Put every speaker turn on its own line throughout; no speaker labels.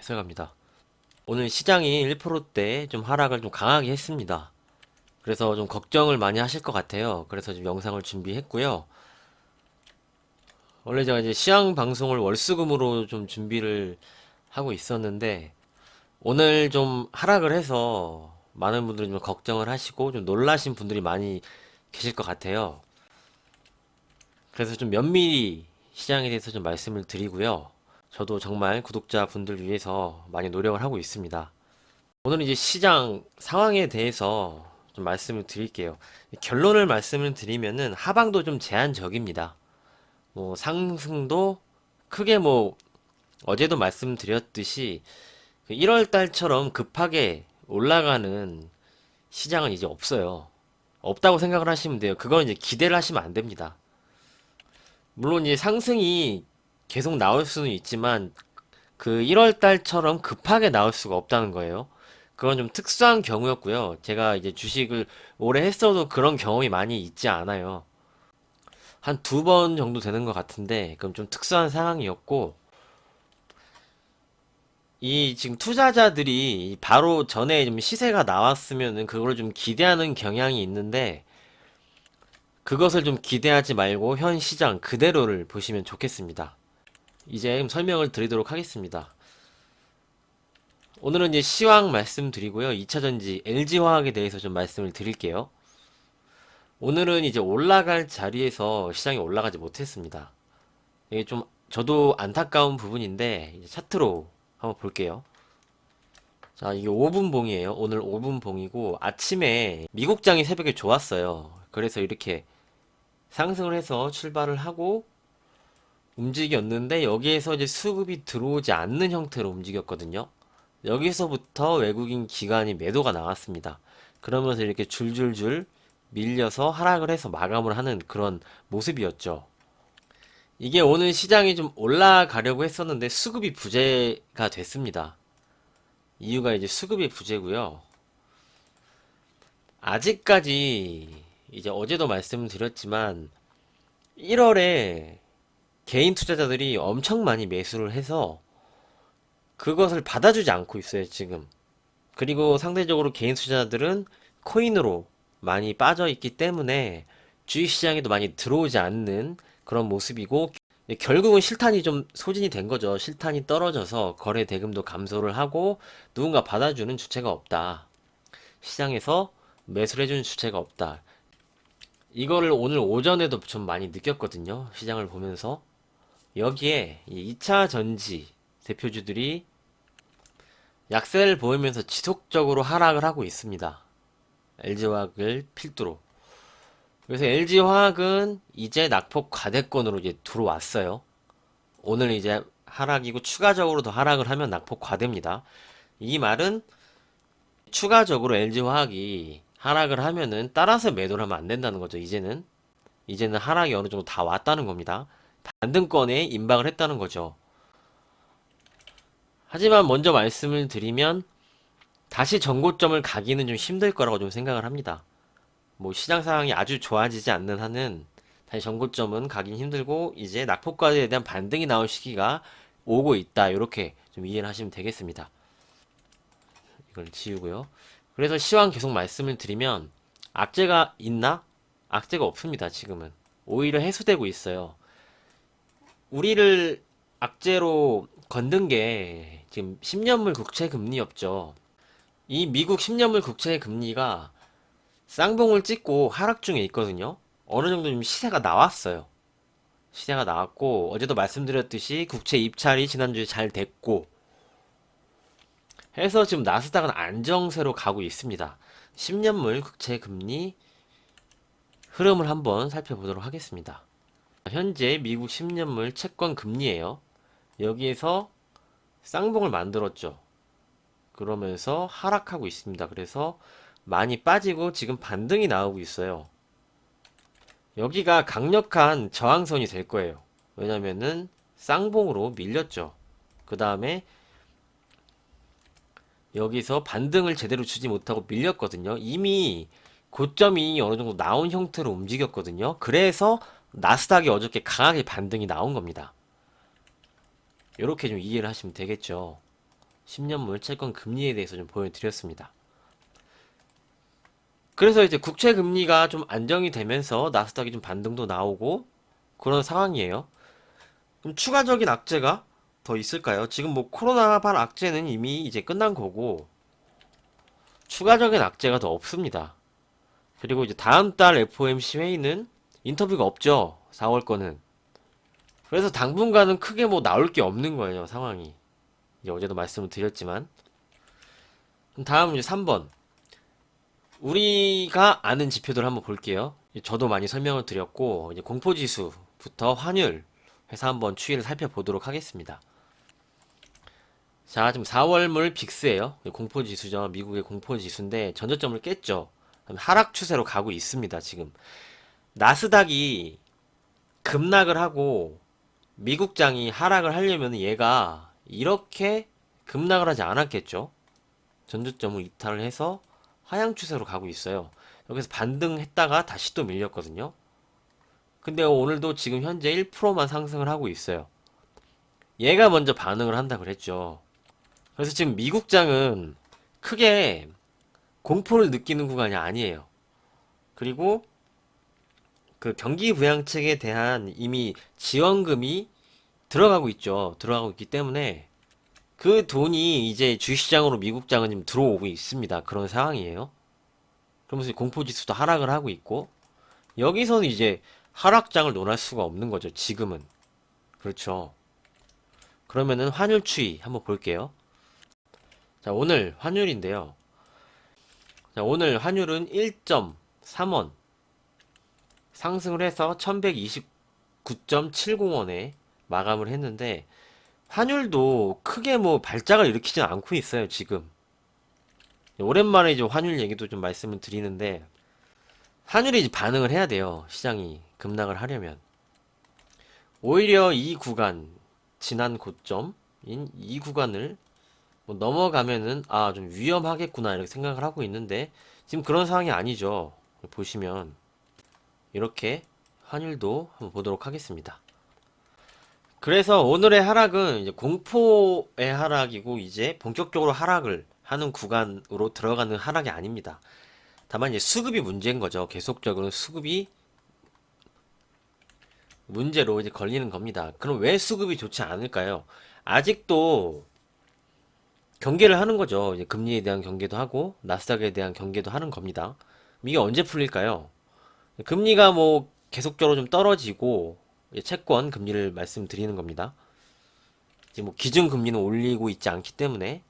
앞서갑니다. 오늘 시장이 1%대 좀 하락을 좀 강하게 했습니다. 그래서 좀 걱정을 많이 하실 것 같아요. 그래서 지금 영상을 준비했고요. 원래 제가 이제 시황 방송을 월수금으로 좀 준비를 하고 있었는데 오늘 좀 하락을 해서 많은 분들이 좀 걱정을 하시고 좀 놀라신 분들이 많이 계실 것 같아요. 그래서 좀 면밀히 시장에 대해서 좀 말씀을 드리고요. 저도 정말 구독자분들 위해서 많이 노력을 하고 있습니다. 오늘은 이제 시장 상황에 대해서 좀 말씀을 드릴게요. 결론을 말씀을 드리면은 하방도 좀 제한적입니다. 뭐 상승도 크게 뭐 어제도 말씀드렸듯이 1월 달처럼 급하게 올라가는 시장은 이제 없어요. 없다고 생각을 하시면 돼요. 그건 이제 기대를 하시면 안 됩니다. 물론 이제 상승이 계속 나올 수는 있지만 그 1월 달처럼 급하게 나올 수가 없다는 거예요. 그건 좀 특수한 경우였고요. 제가 이제 주식을 오래 했어도 그런 경험이 많이 있지 않아요. 한 두 번 정도 되는 것 같은데, 그럼 좀 특수한 상황이었고, 이 지금 투자자들이 바로 전에 좀 시세가 나왔으면은 그걸 좀 기대하는 경향이 있는데, 그것을 좀 기대하지 말고 현 시장 그대로를 보시면 좋겠습니다. 이제 설명을 드리도록 하겠습니다. 오늘은 이제 시황 말씀드리고요. 2차전지 LG화학에 대해서 좀 말씀을 드릴게요. 오늘은 이제 올라갈 자리에서 시장이 올라가지 못했습니다. 이게 좀 저도 안타까운 부분인데 이제 차트로 한번 볼게요. 자, 이게 5분 봉이에요. 오늘 5분 봉이고 아침에 미국장이 새벽에 좋았어요. 그래서 이렇게 상승을 해서 출발을 하고 움직였는데 여기에서 이제 수급이 들어오지 않는 형태로 움직였거든요. 여기서부터 외국인 기관이 매도가 나왔습니다. 그러면서 이렇게 줄줄줄 밀려서 하락을 해서 마감을 하는 그런 모습이었죠. 이게 오늘 시장이 좀 올라가려고 했었는데 수급이 부재가 됐습니다. 이유가 이제 수급이 부재고요. 아직까지 이제 어제도 말씀드렸지만 1월에 개인 투자자들이 엄청 많이 매수를 해서 그것을 받아주지 않고 있어요, 지금. 그리고 상대적으로 개인 투자자들은 코인으로 많이 빠져 있기 때문에 주식시장에도 많이 들어오지 않는 그런 모습이고, 결국은 실탄이 좀 소진이 된 거죠. 실탄이 떨어져서 거래 대금도 감소를 하고 누군가 받아주는 주체가 없다. 시장에서 매수를 해주는 주체가 없다. 이거를 오늘 오전에도 좀 많이 느꼈거든요. 시장을 보면서. 여기에 2차 전지 대표주들이 약세를 보이면서 지속적으로 하락을 하고 있습니다. LG화학을 필두로. 그래서 LG화학은 이제 낙폭 과대권으로 이제 들어왔어요. 오늘 이제 하락이고 추가적으로 더 하락을 하면 낙폭 과대입니다. 이 말은 추가적으로 LG화학이 하락을 하면은 따라서 매도를 하면 안 된다는 거죠. 이제는 하락이 어느 정도 다 왔다는 겁니다. 반등권에 임박을 했다는 거죠. 하지만 먼저 말씀을 드리면 다시 전고점을 가기는 좀 힘들 거라고 좀 생각을 합니다. 뭐 시장 상황이 아주 좋아지지 않는 한은 다시 전고점은 가긴 힘들고 이제 낙폭과대에 대한 반등이 나올 시기가 오고 있다. 이렇게 좀 이해를 하시면 되겠습니다. 이걸 지우고요. 그래서 시황 계속 말씀을 드리면 악재가 있나? 악재가 없습니다. 지금은 오히려 해소되고 있어요. 우리를 악재로 건든 게 지금 10년물 국채 금리였죠. 이 미국 10년물 국채 금리가 쌍봉을 찍고 하락 중에 있거든요. 어느 정도 좀 시세가 나왔어요. 시세가 나왔고 어제도 말씀드렸듯이 국채 입찰이 지난주에 잘 됐고 해서 지금 나스닥은 안정세로 가고 있습니다. 10년물 국채 금리 흐름을 한번 살펴보도록 하겠습니다. 현재 미국 10년물 채권 금리예요. 여기에서 쌍봉을 만들었죠. 그러면서 하락하고 있습니다. 그래서 많이 빠지고 지금 반등이 나오고 있어요. 여기가 강력한 저항선이 될 거예요. 왜냐면은 쌍봉으로 밀렸죠. 그 다음에 여기서 반등을 제대로 주지 못하고 밀렸거든요. 이미 고점이 어느 정도 나온 형태로 움직였거든요. 그래서 나스닥이 어저께 강하게 반등이 나온 겁니다. 이렇게 좀 이해를 하시면 되겠죠. 10년물 채권 금리에 대해서 좀 보여드렸습니다. 그래서 이제 국채 금리가 좀 안정이 되면서 나스닥이 좀 반등도 나오고 그런 상황이에요. 그럼 추가적인 악재가 더 있을까요? 지금 뭐 코로나발 악재는 이미 이제 끝난 거고 추가적인 악재가 더 없습니다. 그리고 이제 다음 달 FOMC 회의는 인터뷰가 없죠. 4월 거는. 그래서 당분간은 크게 뭐 나올 게 없는 거예요, 상황이. 이제 어제도 말씀을 드렸지만. 다음 이제 3번. 우리가 아는 지표들 한번 볼게요. 저도 많이 설명을 드렸고, 이제 공포지수부터 환율 해서 한번 추이를 살펴보도록 하겠습니다. 자, 지금 4월물 빅스예요. 공포지수죠. 미국의 공포지수인데 전저점을 깼죠. 하락 추세로 가고 있습니다, 지금. 나스닥이 급락을 하고 미국장이 하락을 하려면 얘가 이렇게 급락을 하지 않았겠죠. 전저점을 이탈을 해서 하향 추세로 가고 있어요. 여기서 반등했다가 다시 또 밀렸거든요. 근데 오늘도 지금 현재 1%만 상승을 하고 있어요. 얘가 먼저 반응을 한다 그랬죠. 그래서 지금 미국장은 크게 공포를 느끼는 구간이 아니에요. 그리고 그 경기 부양책에 대한 이미 지원금이 들어가고 있죠. 들어가고 있기 때문에 그 돈이 이제 주식시장으로 미국장은 지금 들어오고 있습니다. 그런 상황이에요. 그러면서 공포지수도 하락을 하고 있고 여기서는 이제 하락장을 논할 수가 없는 거죠. 지금은. 그렇죠. 그러면은 환율 추이 한번 볼게요. 자, 오늘 환율인데요. 자, 오늘 환율은 1.3원 상승을 해서 1129.70원에 마감을 했는데 환율도 크게 뭐 발작을 일으키지 않고 있어요, 지금. 오랜만에 이제 환율 얘기도 좀 말씀을 드리는데 환율이 이제 반응을 해야 돼요. 시장이 급락을 하려면. 오히려 이 구간, 지난 고점인 이 구간을 뭐 넘어가면은 아, 좀 위험하겠구나 이렇게 생각을 하고 있는데 지금 그런 상황이 아니죠. 보시면 이렇게 환율도 한번 보도록 하겠습니다. 그래서 오늘의 하락은 이제 공포의 하락이고 이제 본격적으로 하락을 하는 구간으로 들어가는 하락이 아닙니다. 다만 이제 수급이 문제인 거죠. 계속적으로 수급이 문제로 이제 걸리는 겁니다. 그럼 왜 수급이 좋지 않을까요? 아직도 경계를 하는 거죠. 이제 금리에 대한 경계도 하고 나스닥에 대한 경계도 하는 겁니다. 이게 언제 풀릴까요? 금리가 뭐 계속적으로 좀 떨어지고 채권 금리를 말씀드리는 겁니다. 이제 뭐 기준 금리는 올리고 있지 않기 때문에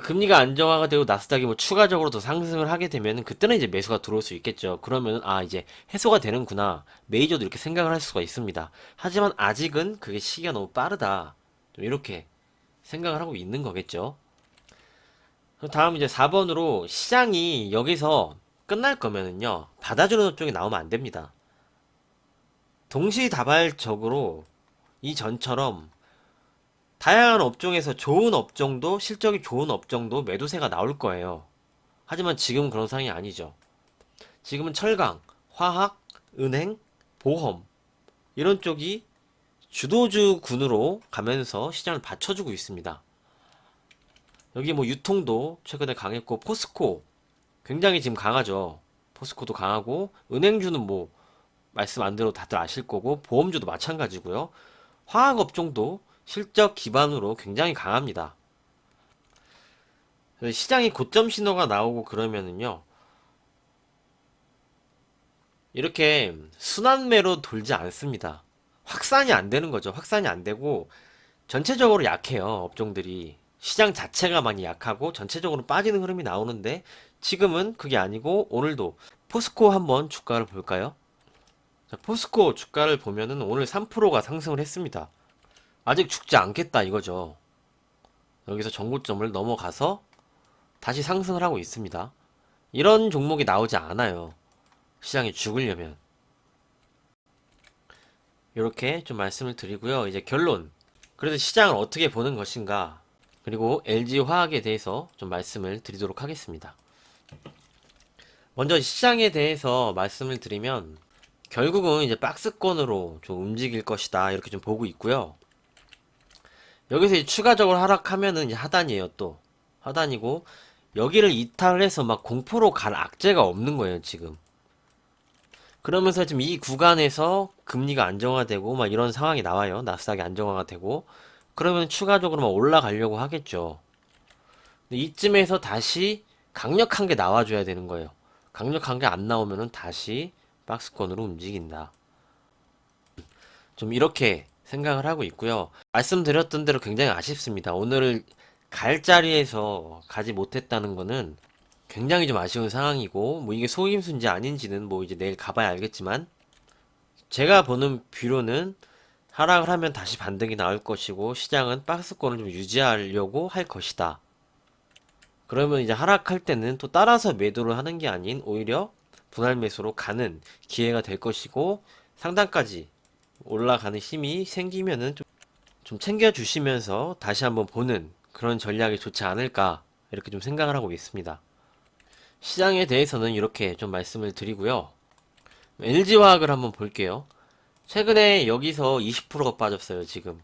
금리가 안정화가 되고 나스닥이 뭐 추가적으로 더 상승을 하게 되면 그때는 이제 매수가 들어올 수 있겠죠. 그러면 아 이제 해소가 되는구나. 메이저도 이렇게 생각을 할 수가 있습니다. 하지만 아직은 그게 시기가 너무 빠르다. 좀 이렇게 생각을 하고 있는 거겠죠. 다음 이제 4번으로 시장이 여기서 끝날 거면은요. 받아주는 쪽이 나오면 안 됩니다. 동시다발적으로 이전처럼 다양한 업종에서 좋은 업종도 실적이 좋은 업종도 매도세가 나올 거예요. 하지만 지금은 그런 상황이 아니죠. 지금은 철강, 화학, 은행, 보험 이런 쪽이 주도주군으로 가면서 시장을 받쳐주고 있습니다. 여기 뭐 유통도 최근에 강했고 포스코 굉장히 지금 강하죠. 포스코도 강하고 은행주는 뭐 말씀 안 드려도 다들 아실 거고 보험주도 마찬가지고요. 화학업종도 실적 기반으로 굉장히 강합니다. 시장이 고점 신호가 나오고 그러면은요. 이렇게 순환매로 돌지 않습니다. 확산이 안 되는 거죠. 확산이 안 되고 전체적으로 약해요. 업종들이. 시장 자체가 많이 약하고 전체적으로 빠지는 흐름이 나오는데 지금은 그게 아니고 오늘도 포스코 한번 주가를 볼까요? 자, 포스코 주가를 보면은 오늘 3%가 상승을 했습니다. 아직 죽지 않겠다 이거죠. 여기서 정고점을 넘어가서 다시 상승을 하고 있습니다. 이런 종목이 나오지 않아요. 시장이 죽으려면. 이렇게 좀 말씀을 드리고요. 이제 결론. 그래서 시장을 어떻게 보는 것인가. 그리고 LG화학에 대해서 좀 말씀을 드리도록 하겠습니다. 먼저 시장에 대해서 말씀을 드리면 결국은 이제 박스권으로 좀 움직일 것이다. 이렇게 좀 보고 있고요. 여기서 이제 추가적으로 하락하면은 이제 하단이에요, 또. 하단이고, 여기를 이탈을 해서 막 공포로 갈 악재가 없는 거예요, 지금. 그러면서 지금 이 구간에서 금리가 안정화되고 막 이런 상황이 나와요. 나스닥이 안정화가 되고. 그러면 추가적으로 막 올라가려고 하겠죠. 근데 이쯤에서 다시 강력한 게 나와줘야 되는 거예요. 강력한 게 안 나오면은 다시 박스권으로 움직인다. 좀 이렇게 생각을 하고 있고요. 말씀드렸던 대로 굉장히 아쉽습니다. 오늘 갈 자리에서 가지 못했다는 거는 굉장히 좀 아쉬운 상황이고, 뭐 이게 속임수인지 아닌지는 뭐 이제 내일 가봐야 알겠지만, 제가 보는 뷰로는 하락을 하면 다시 반등이 나올 것이고, 시장은 박스권을 좀 유지하려고 할 것이다. 그러면 이제 하락할 때는 또 따라서 매도를 하는 게 아닌 오히려 분할 매수로 가는 기회가 될 것이고, 상단까지 올라가는 힘이 생기면은 좀 챙겨주시면서 다시 한번 보는 그런 전략이 좋지 않을까 이렇게 좀 생각을 하고 있습니다. 시장에 대해서는 이렇게 좀 말씀을 드리고요. LG화학을 한번 볼게요. 최근에 여기서 20%가 빠졌어요, 지금.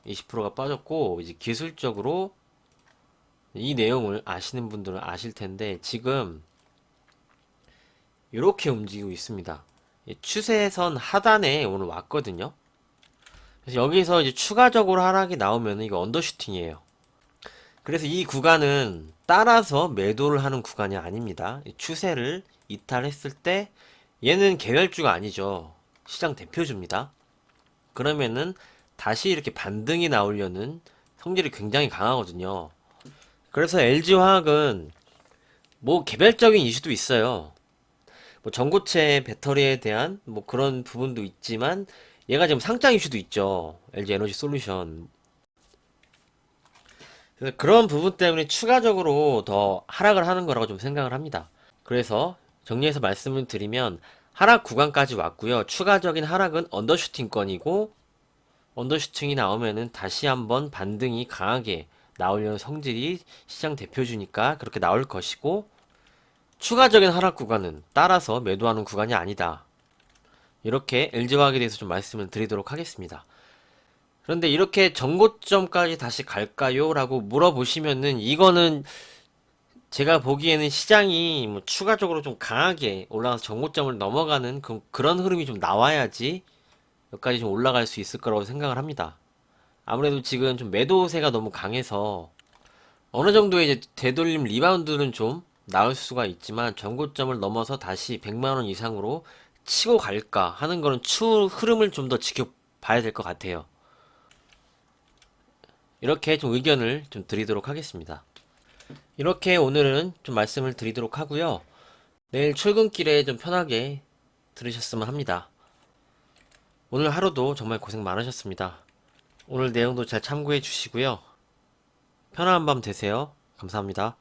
20%가 빠졌고, 이제 기술적으로 이 내용을 아시는 분들은 아실 텐데, 지금 이렇게 움직이고 있습니다. 추세선 하단에 오늘 왔거든요. 그래서 여기서 이제 추가적으로 하락이 나오면 이거 언더슈팅이에요. 그래서 이 구간은 따라서 매도를 하는 구간이 아닙니다. 추세를 이탈했을 때 얘는 개별주가 아니죠. 시장 대표주입니다. 그러면은 다시 이렇게 반등이 나오려는 성질이 굉장히 강하거든요. 그래서 LG화학은 뭐 개별적인 이슈도 있어요. 뭐 전고체 배터리에 대한 뭐 그런 부분도 있지만 얘가 지금 상장 이슈도 있죠. LG 에너지 솔루션. 그래서 그런 부분 때문에 추가적으로 더 하락을 하는 거라고 좀 생각을 합니다. 그래서 정리해서 말씀을 드리면 하락 구간까지 왔고요. 추가적인 하락은 언더슈팅권이고 언더슈팅이 나오면은 다시 한번 반등이 강하게 나오려는 성질이 시장 대표주니까 그렇게 나올 것이고 추가적인 하락 구간은 따라서 매도하는 구간이 아니다. 이렇게 LG화학에 대해서 좀 말씀을 드리도록 하겠습니다. 그런데 이렇게 전고점까지 다시 갈까요? 라고 물어보시면은 이거는 제가 보기에는 시장이 뭐 추가적으로 좀 강하게 올라가서 전고점을 넘어가는 그런 흐름이 좀 나와야지 여기까지 좀 올라갈 수 있을 거라고 생각을 합니다. 아무래도 지금 좀 매도세가 너무 강해서 어느 정도의 이제 되돌림 리바운드는 좀 나올 수가 있지만 전고점을 넘어서 다시 100만원 이상으로 치고 갈까 하는 거는 추후 흐름을 좀 더 지켜봐야 될 것 같아요. 이렇게 좀 의견을 좀 드리도록 하겠습니다. 이렇게 오늘은 좀 말씀을 드리도록 하고요. 내일 출근길에 좀 편하게 들으셨으면 합니다. 오늘 하루도 정말 고생 많으셨습니다. 오늘 내용도 잘 참고해 주시고요. 편안한 밤 되세요. 감사합니다.